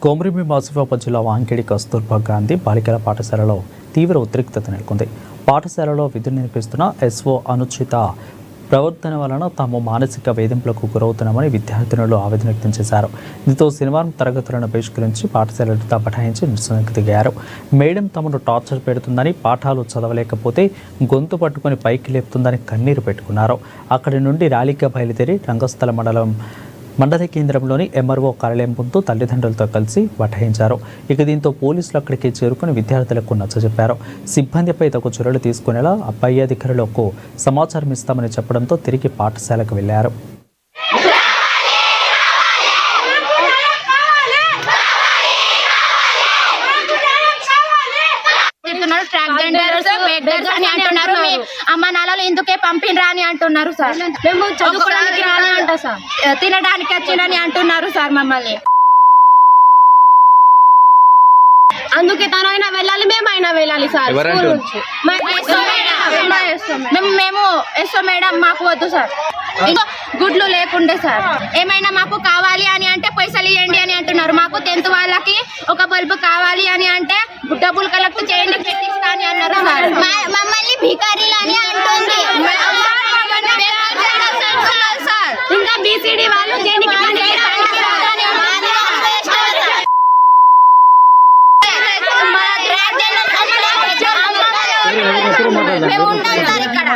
కొమరంభీం ఆసిఫాబాద్ జిల్లా వాంకిడి కస్తూర్బా గాంధీ బాలికల పాఠశాలలో తీవ్ర ఉద్రిక్తత నెలకొంది. పాఠశాలలో విధులు నిర్వహిస్తున్న ఎస్ఓ అనుచిత ప్రవర్తన వలన తాము మానసిక వేధింపులకు గురవుతున్నామని విద్యార్థినులు ఆవేదన వ్యక్తం చేశారు. దీంతో శనివారం తరగతులను బహిష్కరించి పాఠశాలతో బఠాయించి నిరసనకు దిగారు. మేడం తమను టార్చర్ పెడుతుందని, పాఠాలు చదవలేకపోతే గొంతు పట్టుకుని పైకి లేపుతుందని కన్నీరు పెట్టుకున్నారు. అక్కడి నుండి ర్యాలీగా బయలుదేరి రంగస్థల మండల కేంద్రంలోని ఎంఆర్ఓ కార్యాలయం ముందు తల్లిదండ్రులతో కలిసి బఠాయించారు. ఇక దీంతో పోలీసులు అక్కడికి చేరుకుని విద్యార్థులకు నచ్చజెప్పారు. సిబ్బందిపై తగు చర్యలు తీసుకునేలా పై అధికారులకు సమాచారం ఇస్తామని చెప్పడంతో తిరిగి పాఠశాలకు వెళ్లారు. అమ్మ నాన్నలు ఎందుకే పంపినరా అని అంటున్నారు సార్. మేము చదువుకోవడానికి రాని అంట సార్, తినడానికి వచ్చినని అంటున్నారు సార్ మమ్మల్ని. అందుకే తనైనా వెళ్ళాలి, మేమైనా వెళ్ళాలి సార్. మేము ఎస్ఓ మేడం మాకు వద్దు సార్. గుడ్లు లేకుండే సార్. ఏమైనా మాకు కావాలి అని అంటే పైసలు ఇవ్వండి అని అంటున్నారు. మాకు 10th వాళ్ళకి ఒక బల్బు కావాలి అని అంటే డబ్బులు కలెక్ట్ చేయండి పెట్టిస్తా అని అన్నారు సార్. మమ్మల్ని భికారీలు అని అంటుంది. ఇంకా బీసీడీ వాళ్ళు దేనికి మేము ఉంటాం సార్ ఇక్కడ.